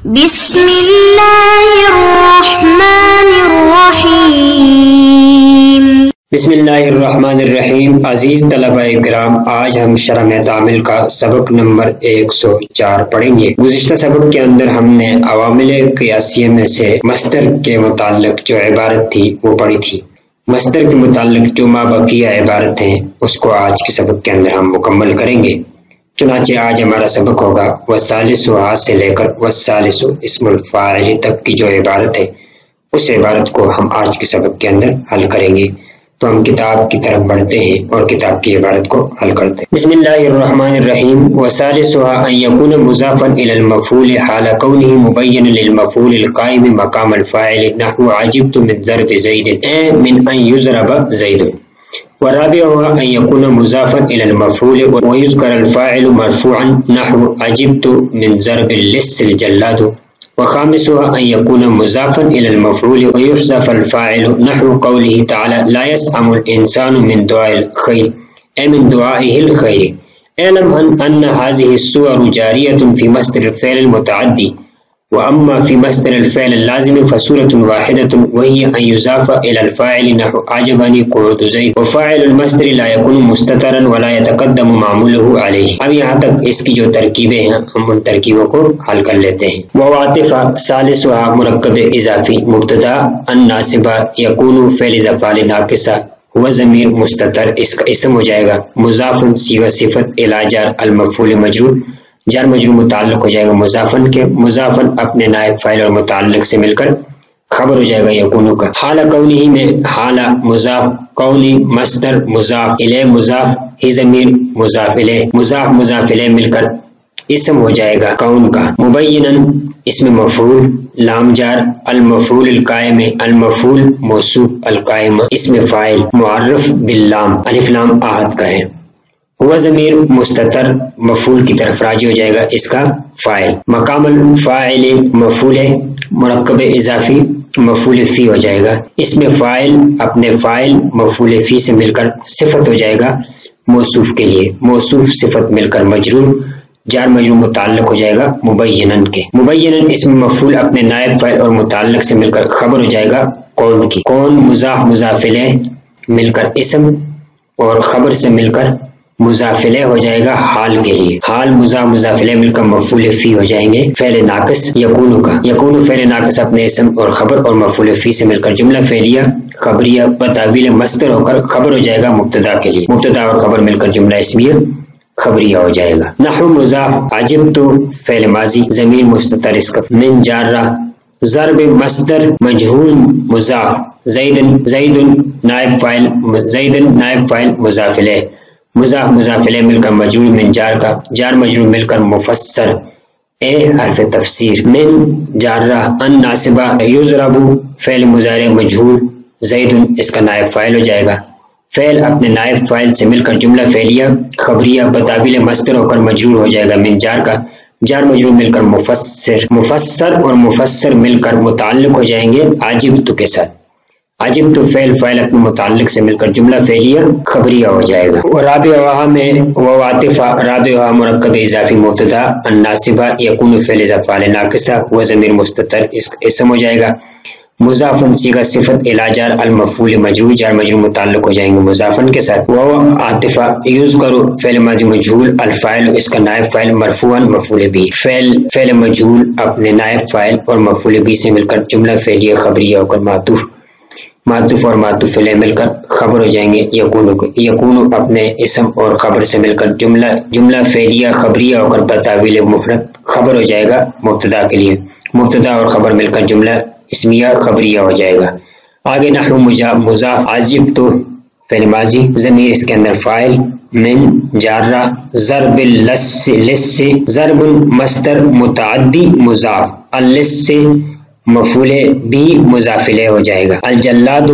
بسم اللہ الرحمن الرحیم۔ بسم اللہ الرحمن الرحیم۔ عزیز طلبہ کرام، آج ہم شرح تعامل کا سبق نمبر 104 پڑھیں گے۔ گزشتہ سبق کے اندر ہم نے عوامل قیاسیہ میں سے مصدر کے متعلق جو عبارت تھی وہ پڑھی تھی۔ مصدر کے متعلق جو ما بقیہ عبارت ہیں اس کو آج کے سبق کے اندر ہم مکمل کریں گے۔ چنانچہ آج ہمارا سبق ہوگا وَالثَّالِثُ سے لے کر وَالثَّالِثُ اسم الفاعل تک کی جو عبارت ہے اس عبارت کو ہم آج کے سبق کے اندر حل کریں گے۔ تو ہم کتاب کی طرف بڑھتے ہیں اور کتاب کی عبارت کو حل کرتے ہیں۔ بسم اللہ الرحمن الرحیم۔ وَثَالِثُهَا أَن يَكُونَ مُضَافًا إِلَى الْمَفْعُولِ حَالَ كَوْنِهِ مُبَيَّنًا لِلْمَفْعُولِ الْقَائِمِ مَقَامَ الْفَاعِلِ نَحْوُ عَجِبْتُ مِنْ ضَرْبِ زَيْدٍ أي من أن يضرب زيد۔ ورابعها أن يكون مضافا إلى المفعول ويذكر الفاعل مرفوعا نحو عجبت من ضرب اللص الجلاد۔ وخامسها أن يكون مضافا إلى المفعول ويحذف الفاعل نحو قوله تعالى لا يسأم الإنسان من دعاء الخير أي من دعائه الخير۔ اعلم أن هذه الصور جارية في مصدر الفعل المتعدي، وأما في مصدر الفعل اللازم فصورة واحدة وهي أن يضاف إلى الفاعل نحو أعجبني قعود زيد، وفاعل المصدر لا يكون مستترا ولا يتقدم معموله عليه۔ اب یہاں تک اس کی جو ترکیبیں ہیں ہم ان ترکیبوں کو حل کر لیتے ہیں۔ وعاطفہ ثالثها مرکب اضافی مبتدا الناصبہ یکون فعل افعال ناقصہ ہوا ضمیر مستتر، اس کا اسم ہو جائے گا مضاف صیغہ صفت الی جار المفعول مجرور، جار مجرور متعلق ہو جائے گا مضافن کے، مضافن اپنے نائب فاعل اور متعلق سے مل کر خبر ہو جائے گا یکونو کا۔ حال کونی میں حال مضاف، کونی مصدر، مضاف الیہ مضاف، ہی ضمیر مضاف الیہ، مضاف مضاف الیہ مل کر اسم ہو جائے گا کون کا۔ مبینن اسم مفعول، لام جار، المفعول القائم، المفعول موصوف، القائم اسم فاعل، معرف باللام، الف لام آہد کا ہے، ہوا ضمیر مستتر مفعول کی طرف راجع ہو جائے گا اس کا فاعل۔ مقام الفاعل مفعول مرکب اضافی مفعول فی ہو جائے گا، اس میں فاعل اپنے فاعل مفعول فی سے مل کر صفت ہو جائے گا موصوف کے لیے، موصوف صفت مل کر مجرور، جار مجرور متعلق ہو جائے گا مبینن کے۔ مبینن اسم مفعول اپنے نائب فاعل اور متعلق سے مل کر خبر ہو جائے گا کون کی، کون مضاف مضاف الیہ مل کر اسم اور خبر سے مل کر مضاف الیہ ہو جائے گا حال کے لیے، حال مضاف مضاف الیہ مل کر مفعول فی ہو جائیں گے فعل ناقص یکونو کا، یکونو فعل ناقص اپنے اسم اور خبر اور مفعول فی سے مل کر جملہ فعلیہ خبریہ بتاویل مصدر ہو کر خبر ہو جائے گا مبتدا کے لیے، مبتدا اور خبر مل کر جملہ اسمیہ خبریہ ہو جائے گا۔ نحو مضاف، عجبت فعل ماضی ضمیر مستتر اس کا، من جارہ، ضرب مصدر مجہول مضاف، زید نائب فاعل، زید نائب فاعل مضاف الیہ، مضاف مضاف الیہ مل کر مجرور من جار کا، جار مجرور مل کر مفسر اے حرف تفسیر، من جارہ ان ناصبہ یضرب فعل مضارع مجہول، زید اس کا نائب فاعل ہو جائے گا، فعل اپنے نائب فاعل سے مل کر جملہ فعلیہ خبریہ بتاویل مصدر ہو کر مجرور ہو جائے گا من جار کا، جار مجرور مل کر مفسر، مفسر اور مفسر مل کر متعلق ہو جائیں گے عجبت کے ساتھ، عجبت فعل فاعل اپنے متعلق سے مل کر جملہ فعلیہ خبریہ ہو جائے گا۔ رابعہ میں وعاطفہ، رابعہ مرکب اضافی مبتدا الناصبہ یکون فعل افعال ناقصہ و ضمیر مستتر اس کا اسم ہو جائے گا مضافن صیغہ صفت الی جار المفعول مجرور، جار مجرور متعلق ہو جائیں گے مضافن کے ساتھ۔ وعاطفہ یذکر فعل ماضی مجہول الفاعل اس کا نائب فاعل مرفوعا مفعول بھی، فعل مجہول اپنے نائب فاعل اور مفعول بھی سے مل کر جملہ فعلیہ خبریہ ہو کر معطوف اور معطوف الیہ مل کر خبر ہو جائیں گے یکونو کو، یکونو اپنے اسم اور خبر سے مل کر جملہ فعلیہ خبریہ ہو کر بتاویل مفرد خبر ہو جائے گا مبتدا کے لیے، مبتدا اور خبر مل کر جملہ اسمیہ خبریہ ہو جائے گا۔ آگے نحو مضاف، عجبت فعل ماضی ضمیر اس کے اندر فاعل، من جارہ، ضرب اللص، ضرب مصدر متعدی مضاف، اللص مفعول بھی مضاف الیہ ہو جائے گا، الجلاد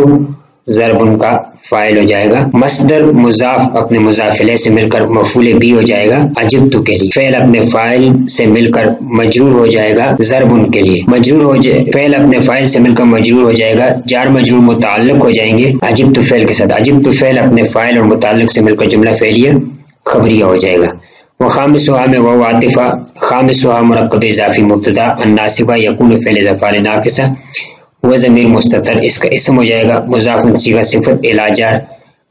ضرب کا فاعل ہو جائے گا، مصدر مضاف اپنے مضاف الیہ سے مل کر مفعول بھی ہو جائے گا عجبت کے لیے، فعل اپنے فاعل سے مل کر مجرور ہو جائے گا ضرب کے لیے، مجرور ہو جائے فعل اپنے فاعل سے مل کر مجرور ہو جائے گا، جار مجرور متعلق ہو جائیں گے عجبت فعل کے ساتھ، عجبت فعل اپنے فاعل اور متعلق سے مل کر جملہ فعلیہ خبریہ ہو جائے گا۔ وہ خامسها میں وہ عاطفہ، خامسها مرکب اضافی مبتدا، الناصبہ یکون فعل افعال ناقصہ، وہ ضمیر مستتر اس کا اسم ہو جائے گا، مضاف صیغہ صفت الی جار،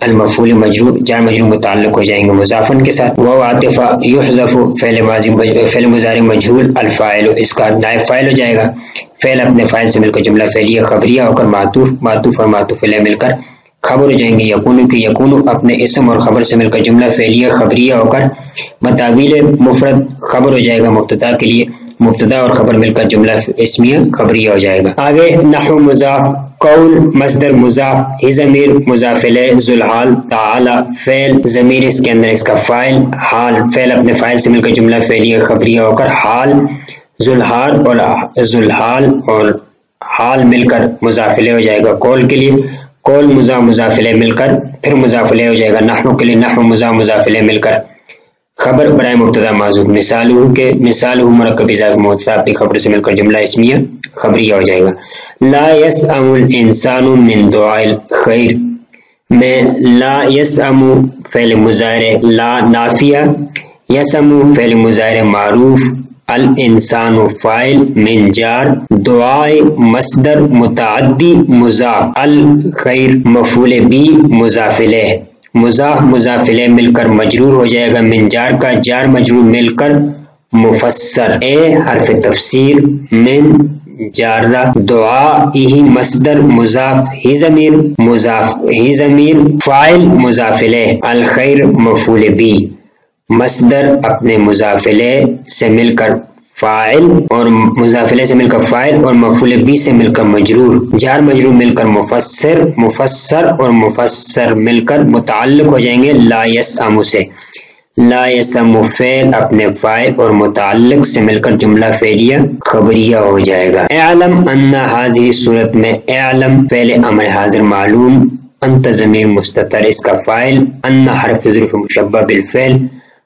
المفعول مجرور جار مجرور متعلق ہو جائیں گے مضافن کے ساتھ، وہ عاطفہ یحذف فعل ماضی فعل مضارع مجہول، الفاعل اس کا نائب فاعل ہو جائے گا، فعل اپنے فاعل سے مل کر جملہ فعلیہ خبریہ ہو کر معطوف، معطوف اور معطوف الیہ مل کر خبر ہو جائیں گے، یکون کی یکون اپنے اسم اور خبر سے مل کر جملہ فعلیہ خبریہ ہو کر متاویل مفرد خبر ہو جائے گا مبتدا کے لیے، مبتدا اور خبر مل کر جملہ اسمیہ خبریہ ہو جائے گا۔ آگے نحو مضاف، قول مصدر مضاف، ہی ضمیر مضاف الیہ، ذوالحال تعالی فعل ضمیر اس کے اندر اس کا فاعل، حال فعل اپنے فاعل سے مل کر جملہ فعلیہ خبریہ ہو کر حال، ذوالحال اور حال مل کر مضاف الیہ ہو جائے گا قول کے لیے، قول مضاف الیہ مل کر پھر مضاف الیہ ہو جائے گا، نحو کے لیے نحو مضاف الیہ مل کر خبر برائے مبتدا معذوف، مثالہ مرکب اضافی مبتدا اپنی خبر سے مل کر جملہ اسمیہ خبریہ ہو جائے گا۔ لا یسأم الانسان من دعاء الخیر میں لا یسأم فعل مضارع، لا نافیہ، یسأم فعل مضارع معروف، الانسان فاعل من جار، دعاء مصدر متعدی مضاف، الخیر مفعول بی مضاف الیہ، مضاف الیہ مل کر مجرور ہو جائے گا، من جار کا جار مجرور مل کر مفسر، اے حرف تفسیر، من جارہ، دعا ہی مصدر مضاف، ہی ضمیر فاعل مضاف الیہ، الخیر مفعول بی، مصدر اپنے مضاف الیہ سے مل کر فاعل اور مضاف الیہ سے مل کر فاعل اور مفعول بی سے مل کر مجرور، جار مجرور مل کر مفسر اور مفسر مل کر متعلق ہو جائیں گے لا یسأم سے، لا یسأم فعل اپنے فاعل اور متعلق سے مل کر جملہ فعلیہ خبریہ ہو جائے گا۔ اعلم ان هذه صورت میں اعلم فعل امر حاضر معلوم، انت ضمیر مستتر اس کا فاعل، ان حرف ظرف مشبہ بالفعل،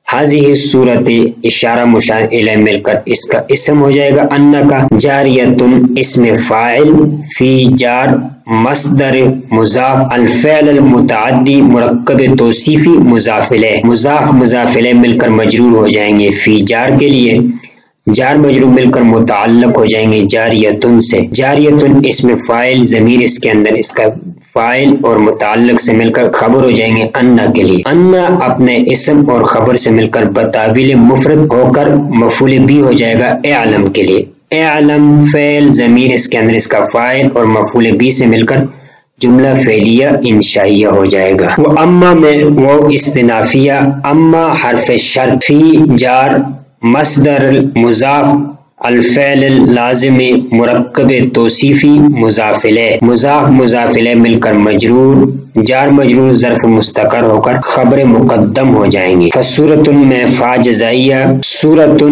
هذه صورت اشارہ مشار الیہ مل کر اس کا اسم ہو جائے گا، ان کا جاریۃ اسم فاعل، فی جار مصدر مضاف، الفعل المتعدی مرکب توصیفی مضاف الیہ مل کر مجرور ہو جائیں گے، فی جار کے لیے جار مجرور مل کر متعلق ہو جائیں گے جاریتن سے، جاریتن اسم فاعل ضمیر اس کے اندر اس کا فاعل اور متعلق سے مل کر خبر ہو جائیں گے انا کے لیے، انا اپنے اسم اور خبر سے مل کر بتابیل مفرد ہو کر مفعول بھی ہو جائے گا اعلم کے لیے، اعلم فعل ضمیر اس کے اندر اس کا فاعل اور مفعول بھی سے مل کر جملہ فعلیہ انشائیہ ہو جائے گا۔ وہ اما میں وہ استنافیہ، اما حرف شرط، فی جار مصدر مضاف، الفعل اللازم مرکب توصیفی مضاف الیہ مل کر مجرور، جار مجرور ظرف مستقر ہو کر خبر مقدم ہو جائیں گے۔ فصورت میں فا جزائیہ، صورت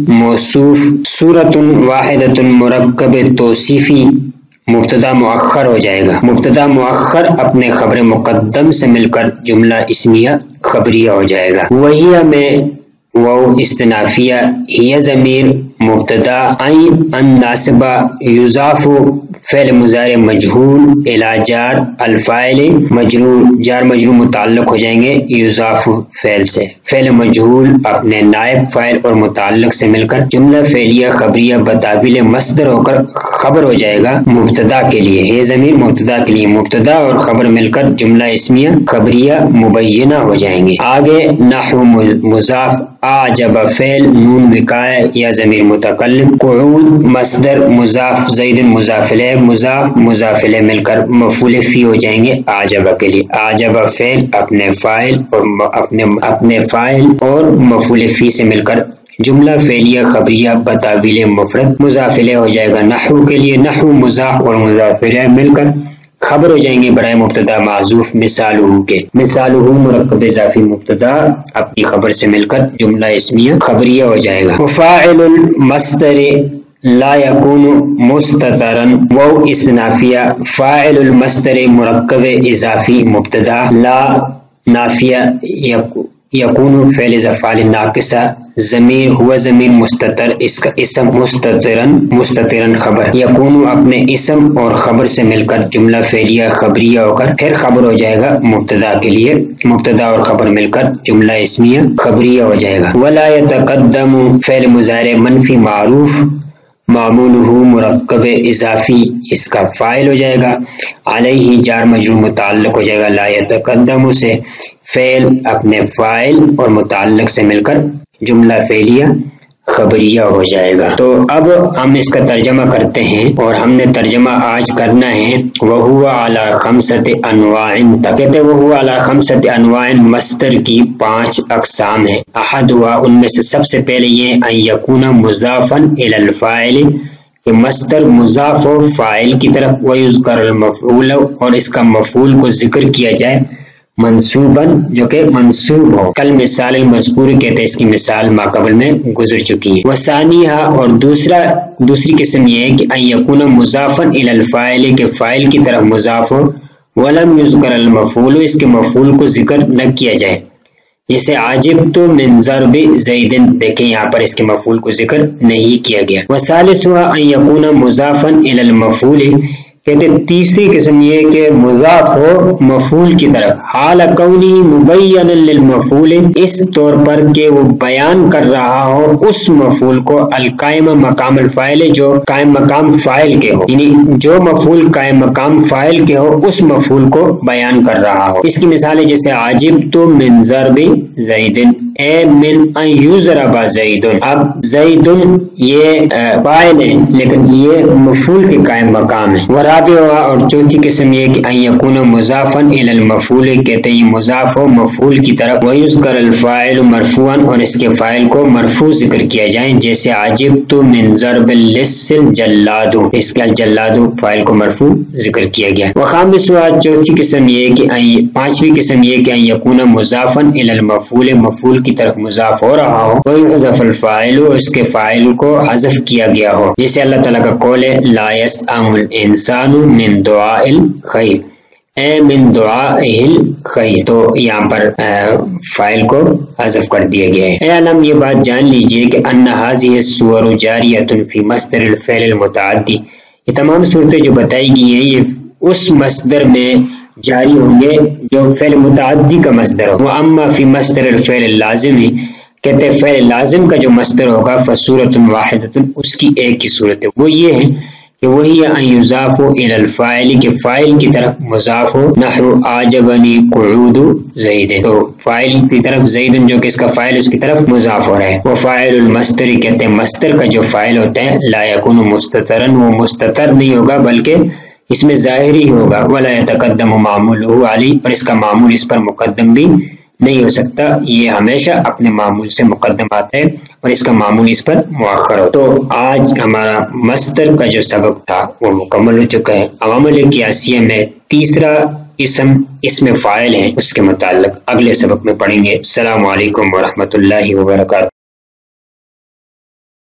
موصوف، صورت واحدۃ مرکب توصیفی مبتدا مؤخر ہو جائے گا، مبتدا مؤخر اپنے خبر مقدم سے مل کر جملہ اسمیہ خبریہ ہو جائے گا۔ وہی میں وہ استنافیہ، ہی ضمیر مبتدا، الناصبہ یضاف فعل مضارع مجہول الی جار، الفاعل مجرور جار مجرور متعلق ہو جائیں گے یضاف فعل سے، فعل مجہول اپنے نائب فاعل اور متعلق سے مل کر جملہ فعلیہ خبریہ بتابیل مصدر ہو کر خبر ہو جائے گا مبتدا کے لیے، ہے ضمیر مبتدا کے لیے، مبتدا اور خبر مل کر جملہ اسمیہ خبریہ مبینہ ہو جائیں گے۔ آگے نحو مضاف، اعجب فعل نون وقایہ یا ضمیر متکلم، قعود مصدر مضاف، زید مضاف الیہ، مضاف الیہ مل کر مفعول فی ہو جائیں گے اعجب کے لیے، اعجب فعل اپنے فاعل اور مفعول فی سے مل کر جملہ فعلیہ خبریہ بتابیل مفرد مضاف الیہ ہو جائے گا۔ نحو کے لیے نحو مضاف اور مضاف الیہ مل کر خبر ہو جائیں گے برائے مبتدا معذوف، مثالہ کے، مثالہ مرکب اضافی مبتدا اپنی خبر سے مل کر جملہ اسمیہ خبریہ ہو جائے گا۔ وفاعل المصدر لا یکون مستترا، وہ استنافیہ، فاعل المصدر مرکب اضافی مبتدا، لا نافیہ یکون فعل افعال ناقصہ، ضمیر ہوا ضمیر مستتر، اس کا اسم مستترن خبر، یکون اپنے اسم اور خبر سے مل کر جملہ فعلیہ خبریہ ہو کر پھر خبر ہو جائے گا مبتدا کے لیے، مبتدا اور خبر مل کر جملہ اسمیہ خبریہ ہو جائے گا۔ ولا یتقدم فعل مضارع منفی معروف معمولہ مرکب اضافی، اس کا فاعل ہو جائے گا، علیہ جار مجرور متعلق ہو جائے گا لا یتقدم سے، فعل اپنے فاعل اور متعلق سے مل کر جملہ فعلیہ خبریہ ہو جائے گا۔ تو اب ہم اس کا ترجمہ کرتے ہیں، اور ہم نے ترجمہ آج کرنا ہے وَهُوَ عَلَى خَمْسَةِ أَنْوَاعٍ تک، کہتے ہیں وَهُوَ عَلَى خَمْسَةِ أَنْوَاعٍ مصدر کی 5 اقسام ہیں۔ احدها ان میں سے سب سے پہلے یہ ان یکون مضافا إلى الفاعل، کہ مصدر مضاف ہو فاعل کی طرف، وَيُذْكَرَ الْمَفْعُولُ اور اس کا مفعول کو ذکر کیا جائے، منصوباً جو کہ منصوب ہو، کل مثال المذکور کہتے ہیں، اس کی مثال ما قبل میں گزر چکی ہے۔ وثانیہ اور دوسری قسم یہ ہے کہ ان یکون مضافا الی الفاعل، کہ فاعل کی طرف مضاف ہو، ولم یذکر المفعول اس کے مفعول کو ذکر نہ کیا جائے، جیسے عجبت من ضرب زید، دیکھیں یہاں پر اس کے مفعول کو ذکر نہیں کیا گیا۔ وثالثها ان یکون مضافا الی المفعول، کہتے تیسری قسم یہ کہ مضاف ہو مفعول کی طرف، حال کونہ مبینا للمفعول، اس طور پر کہ وہ بیان کر رہا ہو اس مفعول کو، القائم مقام الفاعل، جو قائم مقام فاعل کے ہو، یعنی جو مفعول قائم مقام فاعل کے ہو اس مفعول کو بیان کر رہا ہو۔ اس کی مثال ہے جیسے عجبت من ضرب زید، اے من ان یضرب زید، اب زید یہ فاعل ہے لیکن یہ مفعول کے قائم مقام ہے۔ ورابعہ اور چوتھی قسم یہ کہ ان یکون مضافا الی المفعول، کہتے ہیں مضاف ہو مفعول کی طرف، ویذکر الفاعل مرفوعا اور اس کے فاعل کو مرفوع ذکر کیا جائے، جیسے عجبت من ضرب اللص الجلاد، اس کا الجلاد فاعل کو مرفوع ذکر کیا گیا۔ وخامسہ چوتھی قسم یہ کہ پانچویں قسم یہ کہ ان یکون مضافا الی المفعول، مفعول کی طرف مضاف ہو رہا ہو، ویحذف الفاعل اس کے فاعل کو حذف کیا گیا ہو، جیسے اللہ تعالیٰ کا قول ہے لا یسأم الانسان من دعاء الخیر، اے من دعائہ الخیر، تو یہاں پر فاعل کو حذف کر دیا گیا ہے۔ اے علم یہ بات جان لیجئے کہ ان هذه الصور جاریۃ فی مصدر الفعل المتعدی، یہ تمام صورتیں جو بتائی گئی ہیں یہ اس مصدر میں جاری ہوں گے جو فعل متعدی کا مصدر ہو۔ واما فی مصدر الفعل اللازم، کہتے ہیں فعل لازم کا جو مصدر ہوگا فصورۃ واحدۃ، اس کی ایک ہی صورت ہے، وہ یہ ہے کہ وہی ان یضاف الی الفاعل، کے فاعل کی طرف مضاف ہو، نحو اعجبنی قعود زید، تو فاعل کی طرف زید جو کہ اس کا فاعل اس کی طرف مضاف ہو رہا ہے۔ وفاعل المصدر، کہتے ہیں مصدر کا جو فاعل ہوتا ہے لا یکون مستترا، وہ مستتر نہیں ہوگا بلکہ اس میں ظاہری ہوگا، ولا یتقدم معمولہ علی، اور اس کا معمول اس پر مقدم بھی نہیں ہو سکتا، یہ ہمیشہ اپنے معمول سے مقدم آتا ہے اور اس کا معمول اس پر مؤخر ہو۔ تو آج ہمارا مصدر کا جو سبق تھا وہ مکمل ہو چکا ہے۔ عوامل قیاسیہ میں تیسرا اسم فاعل ہے، اس کے متعلق اگلے سبق میں پڑھیں گے۔ السلام علیکم ورحمۃ اللہ وبرکاتہ۔